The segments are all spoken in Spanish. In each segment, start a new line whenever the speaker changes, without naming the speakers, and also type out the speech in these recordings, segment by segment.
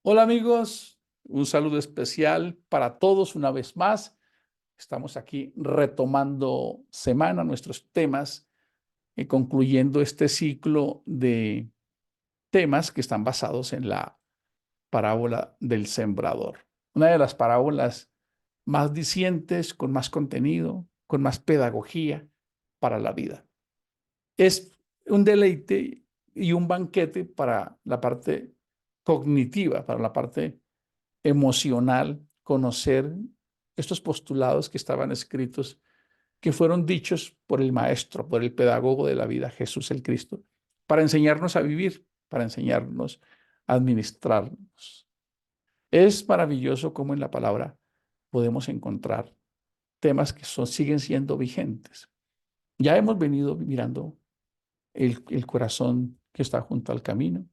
Hola amigos, un saludo especial para todos una vez más. Estamos aquí retomando semana nuestros temas y concluyendo este ciclo de temas que están basados en la parábola del sembrador. Una de las parábolas más dicientes, con más contenido, con más pedagogía para la vida. Es un deleite y un banquete para la parte cognitiva, para la parte emocional, conocer estos postulados que estaban escritos, que fueron dichos por el maestro, por el pedagogo de la vida, Jesús el Cristo, para enseñarnos a vivir, para enseñarnos a administrarnos. Es maravilloso cómo en la palabra podemos encontrar temas que siguen siendo vigentes. Ya hemos venido mirando el corazón que está junto al camino,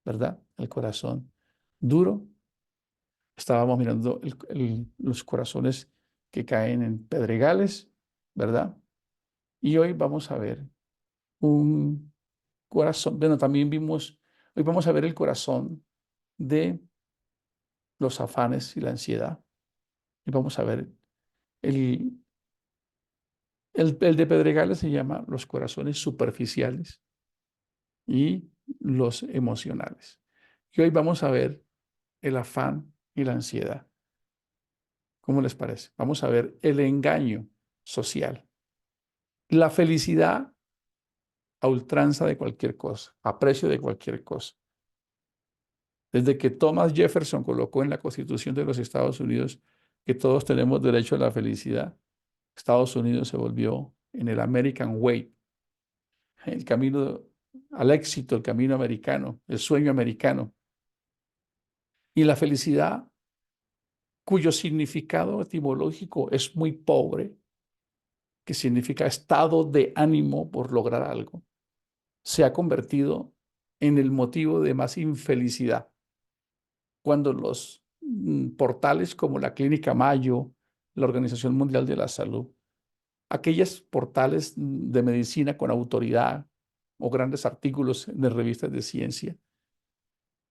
¿verdad? El corazón duro. Estábamos mirando los corazones que caen en pedregales, ¿verdad? Y hoy vamos a ver un corazón, bueno, hoy vamos a ver el corazón de los afanes y la ansiedad. Y vamos a ver el, el de pedregales se llama los corazones superficiales y los emocionales. Y hoy vamos a ver el afán y la ansiedad. ¿Cómo les parece? Vamos a ver el engaño social. La felicidad a ultranza de cualquier cosa, a precio de cualquier cosa. Desde que Thomas Jefferson colocó en la Constitución de los Estados Unidos que todos tenemos derecho a la felicidad, Estados Unidos se volvió en el American Way, el camino al éxito, el camino americano, el sueño americano. Y la felicidad, cuyo significado etimológico es muy pobre, que significa estado de ánimo por lograr algo, se ha convertido en el motivo de más infelicidad. Cuando los portales como la Clínica Mayo, la Organización Mundial de la Salud, aquellos portales de medicina con autoridad o grandes artículos de revistas de ciencia,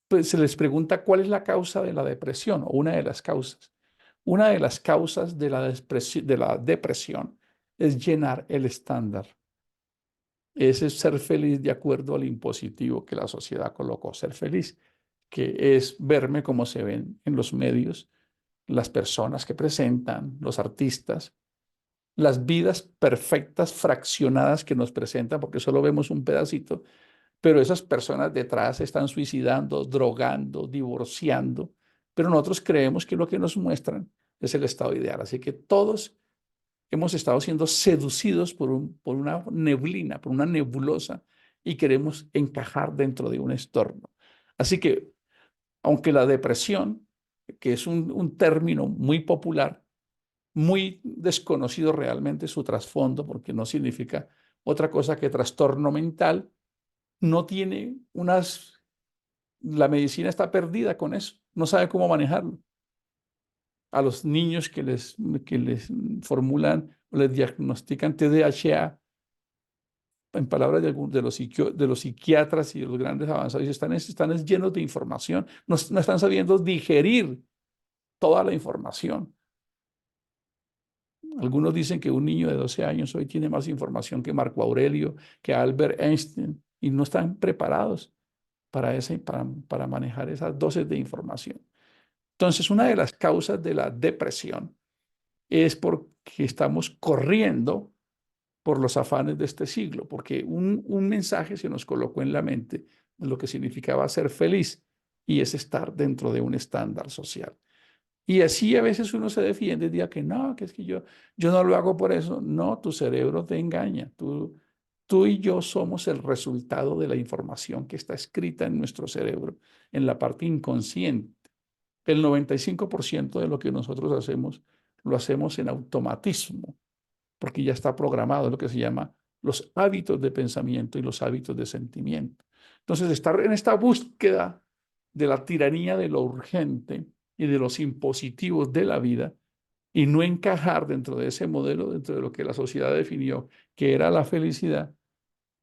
pues se les pregunta cuál es la causa de la depresión o una de las causas. Una de las causas de la depresión es llenar el estándar. Ese es ser feliz de acuerdo al impositivo que la sociedad colocó, ser feliz, que es verme como se ven en los medios, las personas que presentan, los artistas, las vidas perfectas, fraccionadas que nos presentan, porque solo vemos un pedacito, pero esas personas detrás se están suicidando, drogando, divorciando, pero nosotros creemos que lo que nos muestran es el estado ideal. Así que todos hemos estado siendo seducidos por una neblina, por una nebulosa, y queremos encajar dentro de un estorno. Así que, aunque la depresión, que es un término muy popular, muy desconocido realmente su trasfondo, porque no significa otra cosa que trastorno mental, no tiene unas... La medicina está perdida con eso, no sabe cómo manejarlo. A los niños que les formulan o les diagnostican TDAH, en palabras de los psiquiatras y de los grandes avanzados, están llenos de información, no están sabiendo digerir toda la información. Algunos dicen que un niño de 12 años hoy tiene más información que Marco Aurelio, que Albert Einstein, y no están preparados para manejar esas dosis de información. Entonces, una de las causas de la depresión es porque estamos corriendo por los afanes de este siglo, porque un mensaje se nos colocó en la mente de lo que significaba ser feliz, y es estar dentro de un estándar social. Y así a veces uno se defiende y diga que no, que es que yo no lo hago por eso. No, tu cerebro te engaña. Tú y yo somos el resultado de la información que está escrita en nuestro cerebro, en la parte inconsciente. El 95% de lo que nosotros hacemos, lo hacemos en automatismo, porque ya está programado, lo que se llama los hábitos de pensamiento y los hábitos de sentimiento. Entonces, estar en esta búsqueda de la tiranía de lo urgente y de los impositivos de la vida y no encajar dentro de ese modelo, dentro de lo que la sociedad definió que era la felicidad,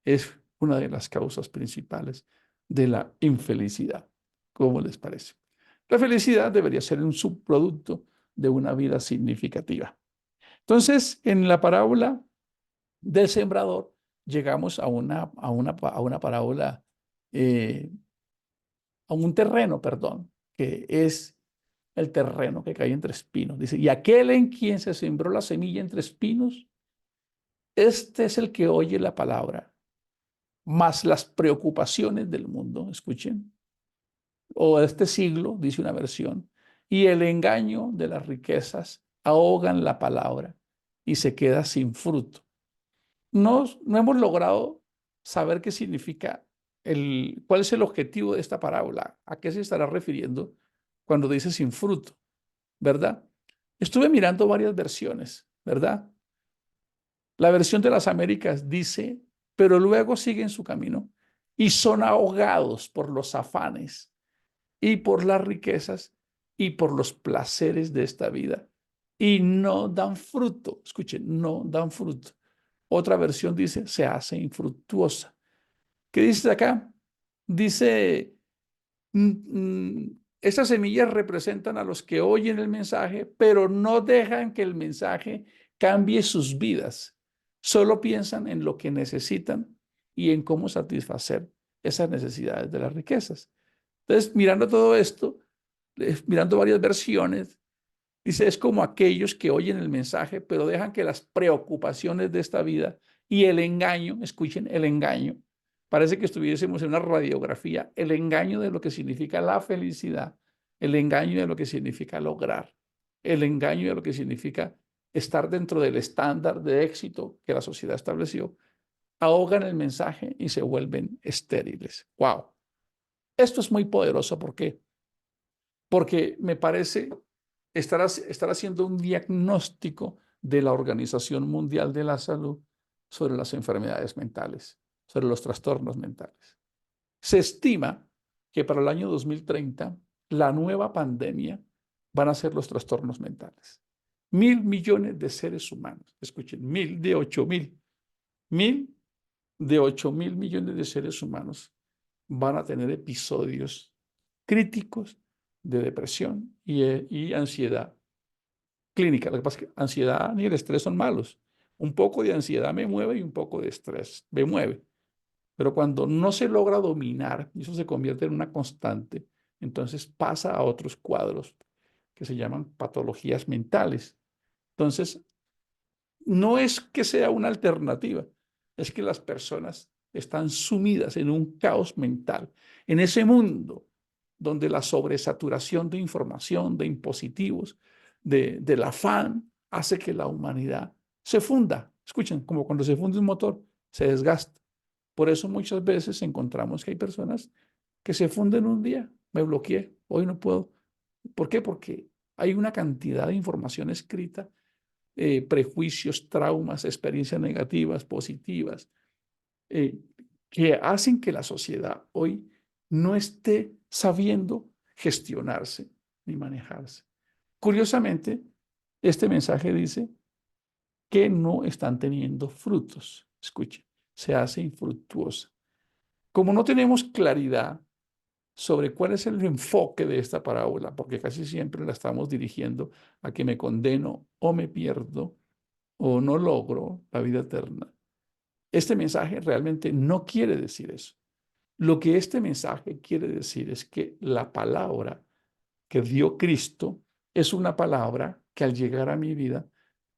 es una de las causas principales de la infelicidad. ¿Cómo les parece? La felicidad debería ser un subproducto de una vida significativa. Entonces, en la parábola del sembrador, llegamos a una parábola, eh, a un terreno, perdón, que es el terreno que cae entre espinos. Dice, y aquel en quien se sembró la semilla entre espinos, este es el que oye la palabra, más las preocupaciones del mundo, escuchen, o de este siglo, dice una versión, y el engaño de las riquezas ahogan la palabra y se queda sin fruto. No hemos logrado saber qué significa cuál es el objetivo de esta parábola, a qué se estará refiriendo cuando dice sin fruto, ¿verdad? Estuve mirando varias versiones, ¿verdad? La versión de las Américas dice, pero luego siguen su camino y son ahogados por los afanes y por las riquezas y por los placeres de esta vida y no dan fruto. Escuchen, no dan fruto. Otra versión dice, se hace infructuosa. ¿Qué dice acá? Dice, estas semillas representan a los que oyen el mensaje, pero no dejan que el mensaje cambie sus vidas. Solo piensan en lo que necesitan y en cómo satisfacer esas necesidades de las riquezas. Entonces, mirando todo esto, mirando varias versiones, dice, es como aquellos que oyen el mensaje, pero dejan que las preocupaciones de esta vida y el engaño, escuchen, el engaño, parece que estuviésemos en una radiografía, el engaño de lo que significa la felicidad, el engaño de lo que significa lograr, el engaño de lo que significa estar dentro del estándar de éxito que la sociedad estableció, ahogan el mensaje y se vuelven estériles. ¡Wow! Esto es muy poderoso. ¿Por qué? Porque me parece estar haciendo un diagnóstico de la Organización Mundial de la Salud sobre las enfermedades mentales, sobre los trastornos mentales. Se estima que para el año 2030 la nueva pandemia van a ser los trastornos mentales. 1.000 millones de seres humanos, escuchen, 1.000 de 8.000 de seres humanos van a tener episodios críticos de depresión y ansiedad clínica. Lo que pasa es que ansiedad ni el estrés son malos. Un poco de ansiedad me mueve y un poco de estrés me mueve. Pero cuando no se logra dominar y eso se convierte en una constante, entonces pasa a otros cuadros que se llaman patologías mentales. Entonces, no es que sea una alternativa, es que las personas están sumidas en un caos mental, en ese mundo donde la sobresaturación de información, de impositivos, del afán, hace que la humanidad se funda. Escuchen, como cuando se funde un motor, se desgasta. Por eso muchas veces encontramos que hay personas que se funden un día. Me bloqueé, hoy no puedo. ¿Por qué? Porque hay una cantidad de información escrita, prejuicios, traumas, experiencias negativas, positivas, eh, que hacen que la sociedad hoy no esté sabiendo gestionarse ni manejarse. Curiosamente, este mensaje dice que no están teniendo frutos. Escuchen, se hace infructuosa. Como no tenemos claridad sobre cuál es el enfoque de esta parábola, porque casi siempre la estamos dirigiendo a que me condeno o me pierdo o no logro la vida eterna. Este mensaje realmente no quiere decir eso. Lo que este mensaje quiere decir es que la palabra que dio Cristo es una palabra que al llegar a mi vida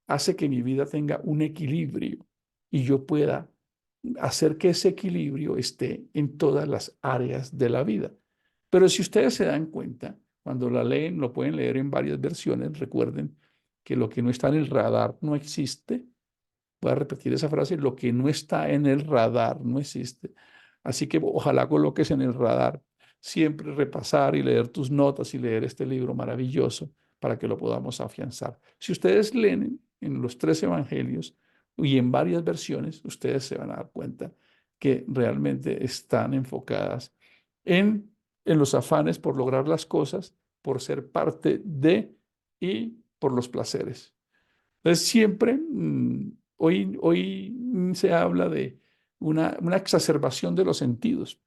hace que mi vida tenga un equilibrio y yo pueda hacer que ese equilibrio esté en todas las áreas de la vida. Pero si ustedes se dan cuenta, cuando la leen, lo pueden leer en varias versiones, recuerden que lo que no está en el radar no existe. Voy a repetir esa frase, lo que no está en el radar no existe. Así que ojalá coloques en el radar siempre repasar y leer tus notas y leer este libro maravilloso para que lo podamos afianzar. Si ustedes leen en los 3 evangelios y en varias versiones, ustedes se van a dar cuenta que realmente están enfocadas en los afanes por lograr las cosas, por ser parte de y por los placeres. Entonces, siempre, hoy se habla de una exacerbación de los sentidos.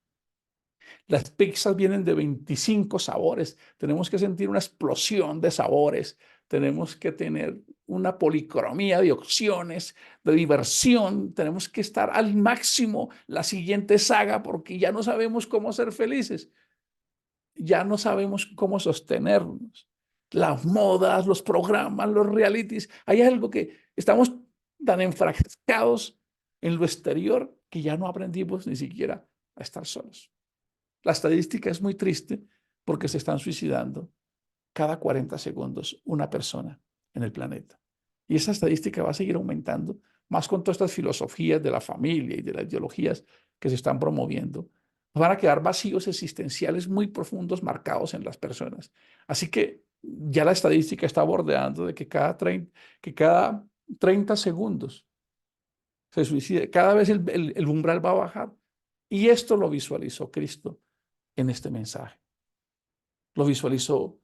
Las pizzas vienen de 25 sabores. Tenemos que sentir una explosión de sabores. Tenemos que tener una policromía de opciones, de diversión. Tenemos que estar al máximo la siguiente saga porque ya no sabemos cómo ser felices. Ya no sabemos cómo sostenernos. Las modas, los programas, los realities. Hay algo que estamos tan enfrascados en lo exterior que ya no aprendimos ni siquiera a estar solos. La estadística es muy triste porque se están suicidando cada 40 segundos una persona en el planeta. Y esa estadística va a seguir aumentando, más con todas estas filosofías de la familia y de las ideologías que se están promoviendo. Van a quedar vacíos existenciales muy profundos marcados en las personas. Así que ya la estadística está bordeando de que cada 30 segundos se suicide. Cada vez el umbral va a bajar. Y esto lo visualizó Cristo en este mensaje. Lo visualizó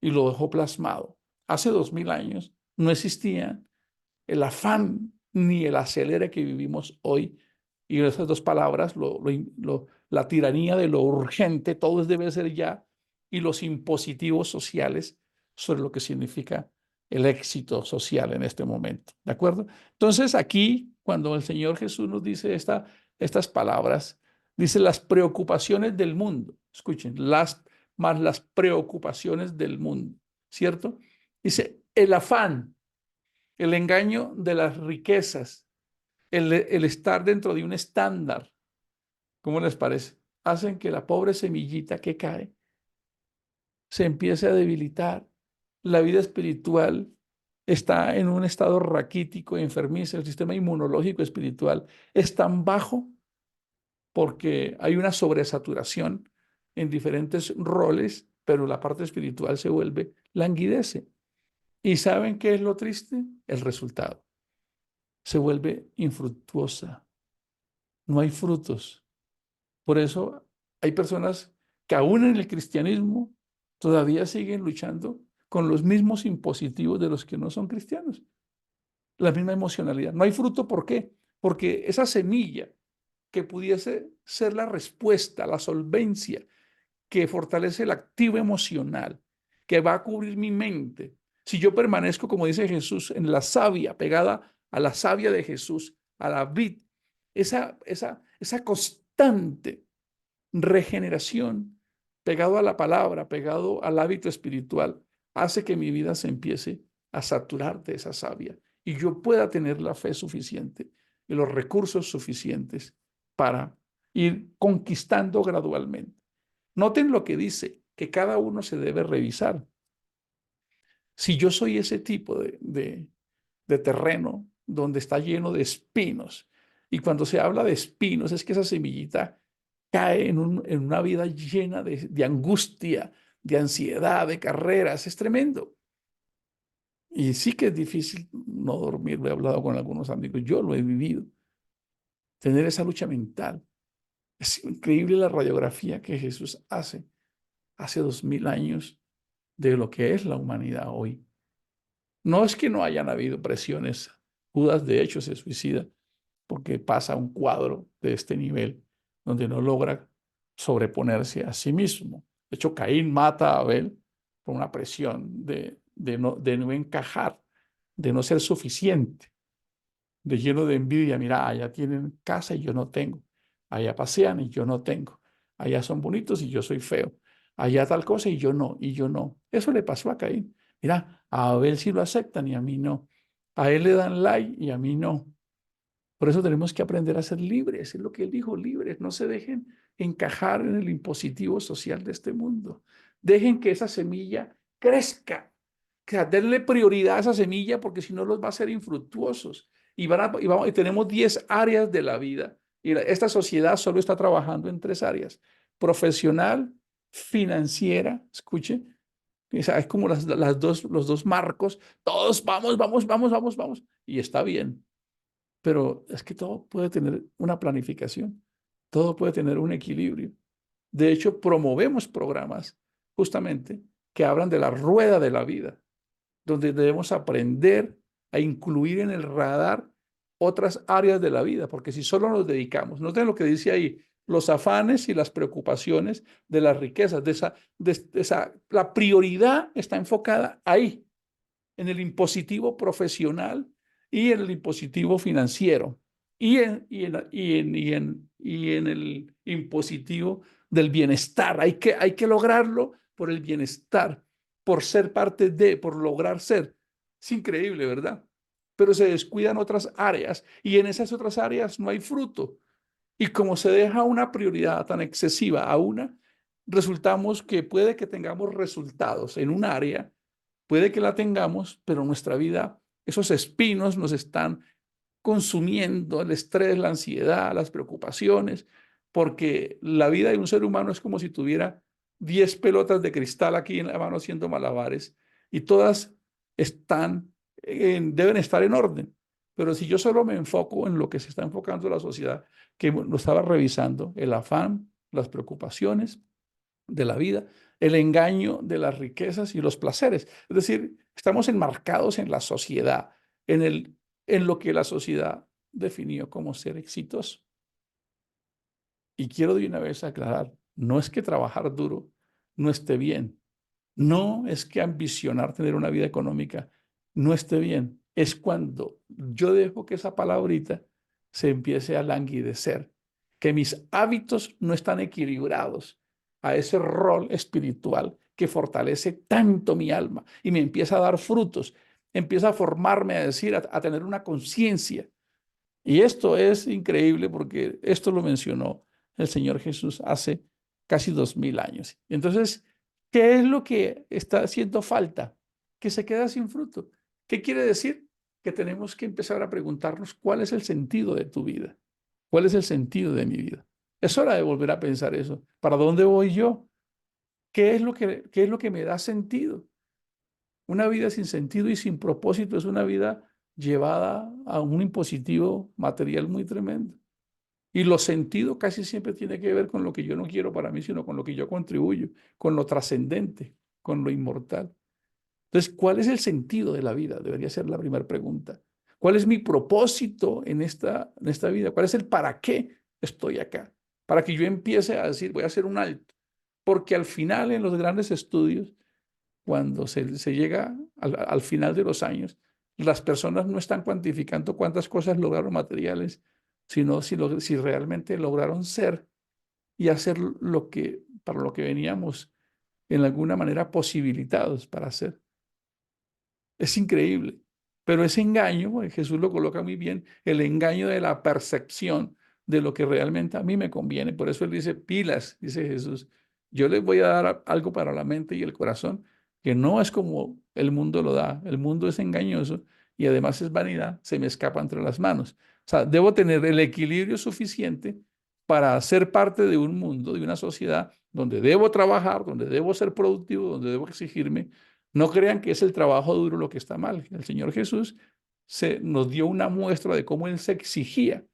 y lo dejó plasmado. Hace 2000 años no existía el afán ni el acelere que vivimos hoy. Y esas dos palabras, la tiranía de lo urgente, todo debe ser ya, y los impositivos sociales sobre lo que significa el éxito social en este momento. ¿De acuerdo? Entonces aquí, cuando el Señor Jesús nos dice estas palabras, dice las preocupaciones del mundo. Escuchen, más las preocupaciones del mundo, ¿cierto? Dice, el afán, el engaño de las riquezas, el estar dentro de un estándar, ¿cómo les parece? Hacen que la pobre semillita que cae se empiece a debilitar. La vida espiritual está en un estado raquítico, enfermizo. El sistema inmunológico espiritual es tan bajo porque hay una sobresaturación en diferentes roles, pero la parte espiritual se vuelve languidece. ¿Y saben qué es lo triste? El resultado. Se vuelve infructuosa. No hay frutos. Por eso hay personas que aún en el cristianismo todavía siguen luchando con los mismos impositivos de los que no son cristianos. La misma emocionalidad. No hay fruto, ¿por qué? Porque esa semilla que pudiese ser la respuesta, la solvencia, que fortalece el activo emocional, que va a cubrir mi mente. Si yo permanezco, como dice Jesús, en la savia, pegada a la savia de Jesús, a la vid, esa constante regeneración, pegado a la palabra, pegado al hábito espiritual, hace que mi vida se empiece a saturar de esa savia y yo pueda tener la fe suficiente y los recursos suficientes para ir conquistando gradualmente. Noten lo que dice, que cada uno se debe revisar. Si yo soy ese tipo de terreno donde está lleno de espinos, y cuando se habla de espinos es que esa semillita cae en una vida llena de angustia, de ansiedad, de carreras, es tremendo. Y sí que es difícil no dormir, lo he hablado con algunos amigos, yo lo he vivido, tener esa lucha mental. Es increíble la radiografía que Jesús hace 2000 años de lo que es la humanidad hoy. No es que no hayan habido presiones. Judas, de hecho, se suicida porque pasa un cuadro de este nivel donde no logra sobreponerse a sí mismo. De hecho, Caín mata a Abel por una presión de no encajar, de no ser suficiente, de lleno de envidia. Mira, allá tienen casa y yo no tengo. Allá pasean y yo no tengo. Allá son bonitos y yo soy feo. Allá tal cosa y yo no, y yo no. Eso le pasó a Caín. Mira, a Abel sí lo aceptan y a mí no. A él le dan like y a mí no. Por eso tenemos que aprender a ser libres, es lo que él dijo, libres, no se dejen encajar en el impositivo social de este mundo. Dejen que esa semilla crezca, que denle prioridad a esa semilla porque si no los va a hacer infructuosos. Y tenemos 10 áreas de la vida y esta sociedad solo está trabajando en 3 áreas, profesional, financiera, escuche, es como los dos marcos, todos vamos, vamos, vamos, vamos, vamos, y está bien. Pero es que todo puede tener una planificación, todo puede tener un equilibrio. De hecho, promovemos programas justamente que hablan de la rueda de la vida, donde debemos aprender a incluir en el radar otras áreas de la vida, porque si solo nos dedicamos, noten lo que dice ahí, los afanes y las preocupaciones de las riquezas, la prioridad está enfocada ahí, en el impositivo profesional y en el impositivo financiero y en el impositivo del bienestar. Hay que lograrlo por el bienestar, por ser parte de, por lograr ser. Es increíble, ¿verdad? Pero se descuidan otras áreas y en esas otras áreas no hay fruto. Y como se deja una prioridad tan excesiva a una, resultamos que puede que tengamos resultados en un área, puede que la tengamos, pero nuestra vida, esos espinos nos están consumiendo, el estrés, la ansiedad, las preocupaciones, porque la vida de un ser humano es como si tuviera 10 pelotas de cristal aquí en la mano haciendo malabares y todas deben estar en orden. Pero si yo solo me enfoco en lo que se está enfocando la sociedad, que lo estaba revisando, el afán, las preocupaciones de la vida, el engaño de las riquezas y los placeres. Es decir, estamos enmarcados en la sociedad, en lo que la sociedad definió como ser exitoso. Y quiero de una vez aclarar, no es que trabajar duro no esté bien, no es que ambicionar tener una vida económica no esté bien, es cuando yo dejo que esa palabrita se empiece a languidecer, que mis hábitos no están equilibrados a ese rol espiritual que fortalece tanto mi alma y me empieza a dar frutos, empieza a formarme, a decir, a tener una conciencia. Y esto es increíble porque esto lo mencionó el Señor Jesús hace casi 2000 años. Entonces, ¿qué es lo que está haciendo falta? Que se queda sin fruto. ¿Qué quiere decir? Que tenemos que empezar a preguntarnos cuál es el sentido de tu vida. ¿Cuál es el sentido de mi vida? Es hora de volver a pensar eso. ¿Para dónde voy yo? ¿Qué es lo que me da sentido? Una vida sin sentido y sin propósito es una vida llevada a un impositivo material muy tremendo. Y lo sentido casi siempre tiene que ver con lo que yo no quiero para mí, sino con lo que yo contribuyo, con lo trascendente, con lo inmortal. Entonces, ¿cuál es el sentido de la vida? Debería ser la primera pregunta. ¿Cuál es mi propósito en esta vida? ¿Cuál es el para qué estoy acá? Para que yo empiece a decir, voy a hacer un alto. Porque al final, en los grandes estudios, cuando se llega al final de los años, las personas no están cuantificando cuántas cosas lograron materiales, sino si realmente lograron ser y hacer para lo que veníamos en alguna manera posibilitados para hacer. Es increíble. Pero ese engaño, Jesús lo coloca muy bien, el engaño de la percepción de lo que realmente a mí me conviene. Por eso él dice, pilas, dice Jesús, yo les voy a dar algo para la mente y el corazón, que no es como el mundo lo da. El mundo es engañoso y además es vanidad, se me escapa entre las manos. O sea, debo tener el equilibrio suficiente para ser parte de un mundo, de una sociedad donde debo trabajar, donde debo ser productivo, donde debo exigirme. No crean que es el trabajo duro lo que está mal. El Señor Jesús nos dio una muestra de cómo Él se exigía,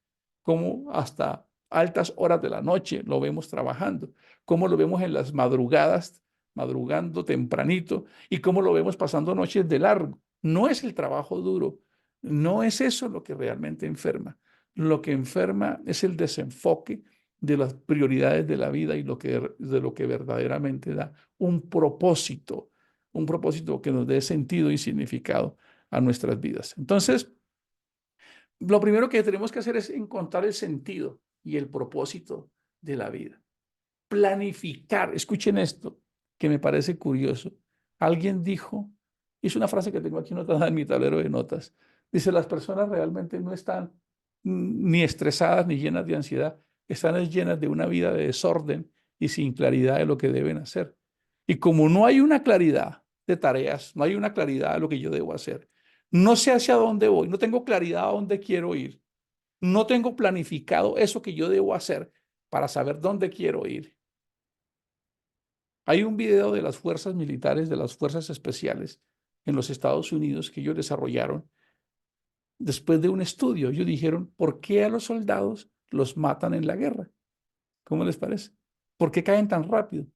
cómo hasta altas horas de la noche lo vemos trabajando, cómo lo vemos en las madrugadas, madrugando tempranito, y cómo lo vemos pasando noches de largo. No es el trabajo duro, no es eso lo que realmente enferma. Lo que enferma es el desenfoque de las prioridades de la vida y de lo que verdaderamente da un propósito que nos dé sentido y significado a nuestras vidas. Entonces, lo primero que tenemos que hacer es encontrar el sentido y el propósito de la vida. Planificar. Escuchen esto, que me parece curioso. Alguien dijo, es una frase que tengo aquí anotada en mi tablero de notas. Dice, las personas realmente no están ni estresadas ni llenas de ansiedad, están llenas de una vida de desorden y sin claridad de lo que deben hacer. Y como no hay una claridad de tareas, no hay una claridad de lo que yo debo hacer, no sé hacia dónde voy, no tengo claridad a dónde quiero ir, no tengo planificado eso que yo debo hacer para saber dónde quiero ir. Hay un video de las fuerzas militares, de las fuerzas especiales en los Estados Unidos que ellos desarrollaron después de un estudio. Ellos dijeron, ¿por qué a los soldados los matan en la guerra? ¿Cómo les parece? ¿Por qué caen tan rápido?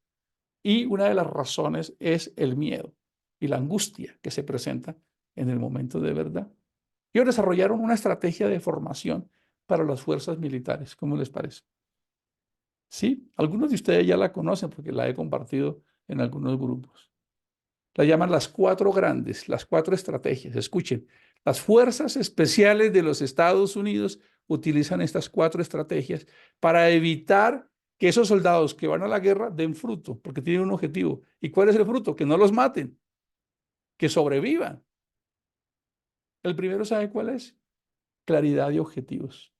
Y una de las razones es el miedo y la angustia que se presenta en el momento de verdad. Ellos desarrollaron una estrategia de formación para las fuerzas militares. ¿Cómo les parece? Sí, algunos de ustedes ya la conocen porque la he compartido en algunos grupos. La llaman las cuatro grandes, las cuatro estrategias. Escuchen, las fuerzas especiales de los Estados Unidos utilizan estas cuatro estrategias para evitar que esos soldados que van a la guerra den fruto, porque tienen un objetivo. ¿Y cuál es el fruto? Que no los maten, que sobrevivan. El primero, ¿sabe cuál es? Claridad de objetivos.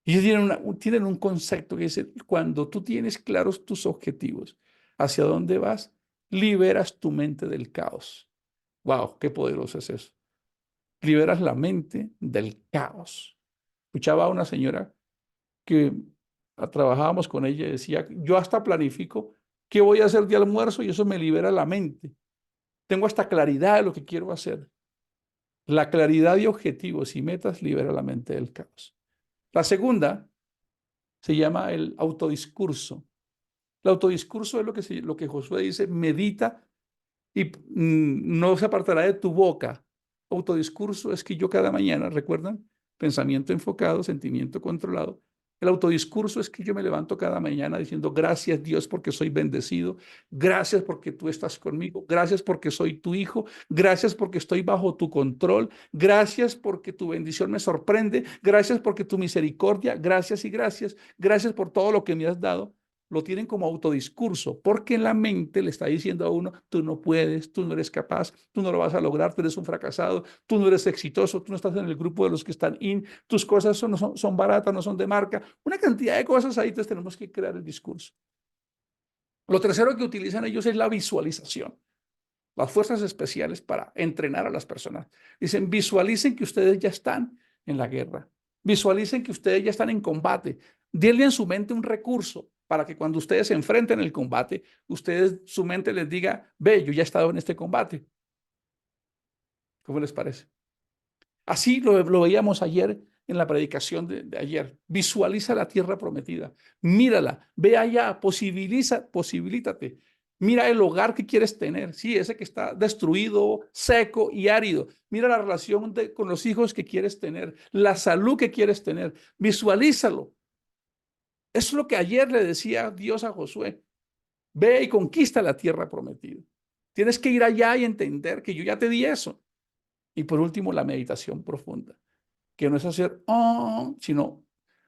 Y ellos tienen un concepto que dice, cuando tú tienes claros tus objetivos, hacia dónde vas, liberas tu mente del caos. ¡Wow! ¡Qué poderoso es eso! Liberas la mente del caos. Escuchaba a una señora que trabajábamos con ella y decía, yo hasta planifico qué voy a hacer de almuerzo y eso me libera la mente. Tengo hasta claridad de lo que quiero hacer. La claridad de objetivos y metas libera la mente del caos. La segunda se llama el autodiscurso. El autodiscurso es lo que Josué dice, medita y no se apartará de tu boca. Autodiscurso es que yo cada mañana, ¿recuerdan? Pensamiento enfocado, sentimiento controlado. El autodiscurso es que yo me levanto cada mañana diciendo, gracias Dios porque soy bendecido, gracias porque tú estás conmigo, gracias porque soy tu hijo, gracias porque estoy bajo tu control, gracias porque tu bendición me sorprende, gracias porque tu misericordia, gracias y gracias, gracias por todo lo que me has dado. Lo tienen como autodiscurso, porque en la mente le está diciendo a uno, tú no puedes, tú no eres capaz, tú no lo vas a lograr, tú eres un fracasado, tú no eres exitoso, tú no estás en el grupo de los que están in, tus cosas son baratas, no son de marca, una cantidad de cosas ahí, entonces tenemos que crear el discurso. Lo tercero que utilizan ellos es la visualización. Las fuerzas especiales para entrenar a las personas. Dicen, visualicen que ustedes ya están en la guerra. Visualicen que ustedes ya están en combate. Denle en su mente un recurso para que cuando ustedes se enfrenten el combate, ustedes, su mente les diga, ve, yo ya he estado en este combate. ¿Cómo les parece? Así lo veíamos ayer en la predicación de ayer. Visualiza la tierra prometida. Mírala, ve allá, posibilítate. Mira el hogar que quieres tener, sí, ese que está destruido, seco y árido. Mira la relación con los hijos que quieres tener, la salud que quieres tener. Visualízalo. Eso es lo que ayer le decía Dios a Josué. Ve y conquista la tierra prometida. Tienes que ir allá y entender que yo ya te di eso. Y por último, la meditación profunda, que no es hacer, oh, sino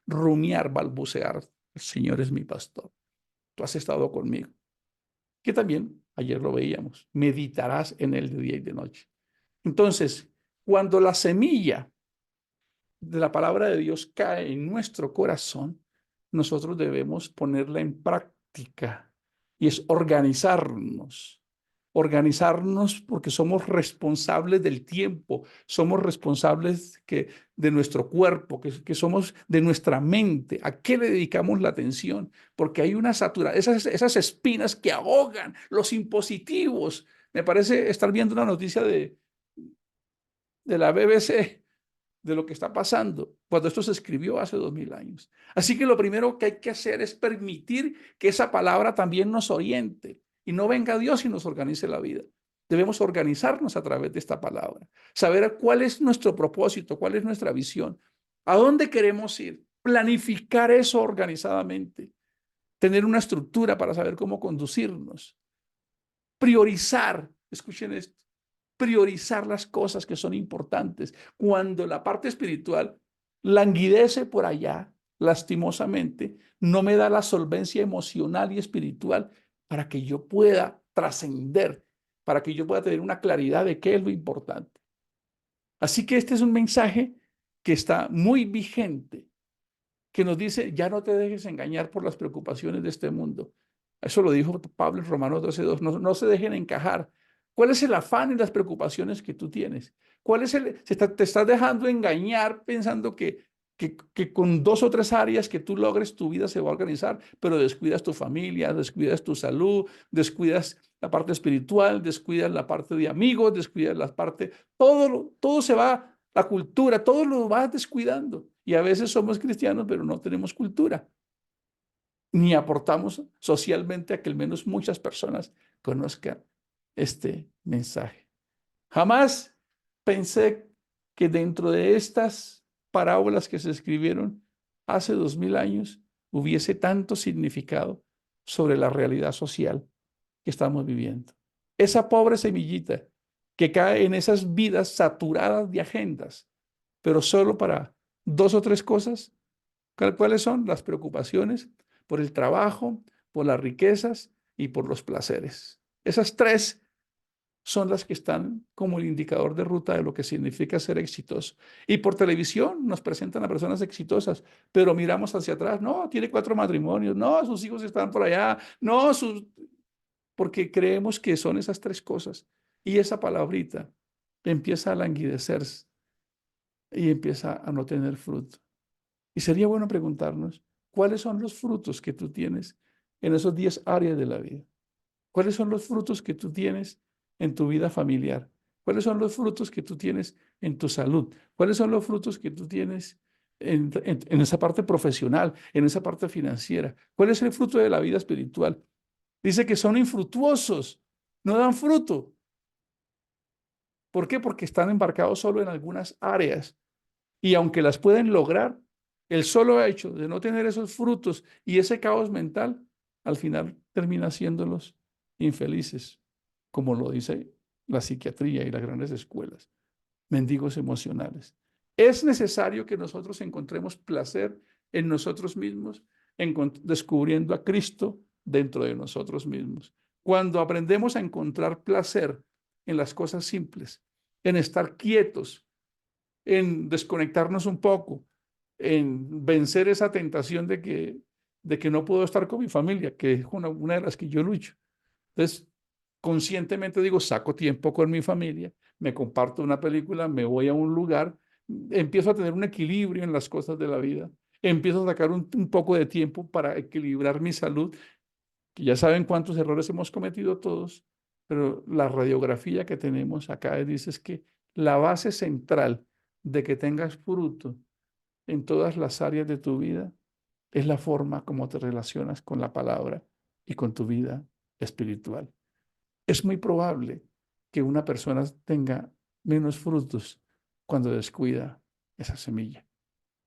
rumiar, balbucear. El Señor es mi pastor. Tú has estado conmigo. Que también ayer lo veíamos. Meditarás en él de día y de noche. Entonces, cuando la semilla de la palabra de Dios cae en nuestro corazón, nosotros debemos ponerla en práctica y es organizarnos. Organizarnos porque somos responsables del tiempo, somos responsables de nuestro cuerpo, que somos de nuestra mente. ¿A qué le dedicamos la atención? Porque hay una saturación, esas espinas que ahogan, los impositivos. Me parece estar viendo una noticia de la BBC de lo que está pasando cuando esto se escribió hace 2000 años. Así que lo primero que hay que hacer es permitir que esa palabra también nos oriente y no venga Dios y nos organice la vida. Debemos organizarnos a través de esta palabra, saber cuál es nuestro propósito, cuál es nuestra visión, a dónde queremos ir, planificar eso organizadamente, tener una estructura para saber cómo conducirnos, priorizar, escuchen esto, priorizar las cosas que son importantes. Cuando la parte espiritual languidece por allá, lastimosamente, no me da la solvencia emocional y espiritual para que yo pueda trascender, para que yo pueda tener una claridad de qué es lo importante. Así que este es un mensaje que está muy vigente, que nos dice, ya no te dejes engañar por las preocupaciones de este mundo. Eso lo dijo Pablo en Romanos 12:2. No se dejen encajar. ¿Cuál es el afán y las preocupaciones que tú tienes? ¿Cuál es te estás dejando engañar pensando que con dos o tres áreas que tú logres tu vida se va a organizar, pero descuidas tu familia, descuidas tu salud, descuidas la parte espiritual, descuidas la parte de amigos, descuidas la parte, todo se va, la cultura, todo lo vas descuidando. Y a veces somos cristianos, pero no tenemos cultura, ni aportamos socialmente a que al menos muchas personas conozcan este mensaje. Jamás pensé que dentro de estas parábolas que se escribieron hace 2000 años hubiese tanto significado sobre la realidad social que estamos viviendo. Esa pobre semillita que cae en esas vidas saturadas de agendas, pero solo para dos o tres cosas. ¿Cuáles son? Las preocupaciones por el trabajo, por las riquezas y por los placeres. Esas tres son las que están como el indicador de ruta de lo que significa ser exitoso. Y por televisión nos presentan a personas exitosas, pero miramos hacia atrás, no, tiene 4 matrimonios, no, sus hijos están por allá, no, porque creemos que son esas tres cosas. Y esa palabrita empieza a languidecerse y empieza a no tener fruto. Y sería bueno preguntarnos, ¿cuáles son los frutos que tú tienes en esos 10 áreas de la vida? ¿Cuáles son los frutos que tú tienes en tu vida familiar? ¿Cuáles son los frutos que tú tienes en tu salud? ¿Cuáles son los frutos que tú tienes en esa parte profesional, en esa parte financiera? ¿Cuál es el fruto de la vida espiritual? Dice que son infructuosos, no dan fruto. ¿Por qué? Porque están embarcados solo en algunas áreas. Y aunque las pueden lograr, el solo hecho de no tener esos frutos y ese caos mental, al final termina haciéndolos infelices, como lo dice la psiquiatría y las grandes escuelas, mendigos emocionales. Es necesario que nosotros encontremos placer en nosotros mismos, descubriendo a Cristo dentro de nosotros mismos. Cuando aprendemos a encontrar placer en las cosas simples, en estar quietos, en desconectarnos un poco, en vencer esa tentación de que no puedo estar con mi familia, que es una de las que yo lucho. Entonces, conscientemente digo, saco tiempo con mi familia, me comparto una película, me voy a un lugar, empiezo a tener un equilibrio en las cosas de la vida, empiezo a sacar un poco de tiempo para equilibrar mi salud, que ya saben cuántos errores hemos cometido todos, pero la radiografía que tenemos acá dice es que la base central de que tengas fruto en todas las áreas de tu vida es la forma como te relacionas con la palabra y con tu vida espiritual. Es muy probable que una persona tenga menos frutos cuando descuida esa semilla,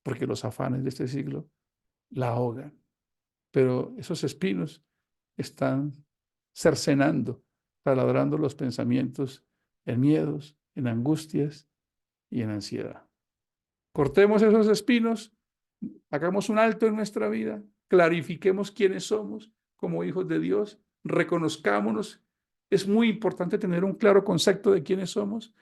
porque los afanes de este siglo la ahogan. Pero esos espinos están cercenando, taladrando los pensamientos en miedos, en angustias y en ansiedad. Cortemos esos espinos, hagamos un alto en nuestra vida, clarifiquemos quiénes somos como hijos de Dios, reconozcámonos. Es muy importante tener un claro concepto de quiénes somos,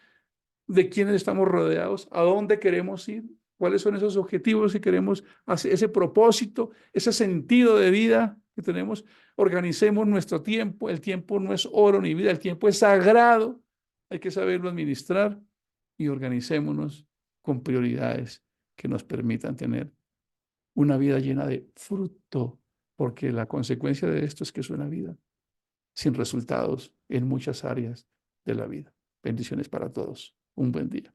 de quiénes estamos rodeados, a dónde queremos ir, cuáles son esos objetivos que queremos hacer, ese propósito, ese sentido de vida que tenemos. Organicemos nuestro tiempo. El tiempo no es oro ni vida, el tiempo es sagrado. Hay que saberlo administrar y organicémonos con prioridades que nos permitan tener una vida llena de fruto, porque la consecuencia de esto es que es una vida sin resultados en muchas áreas de la vida. Bendiciones para todos. Un buen día.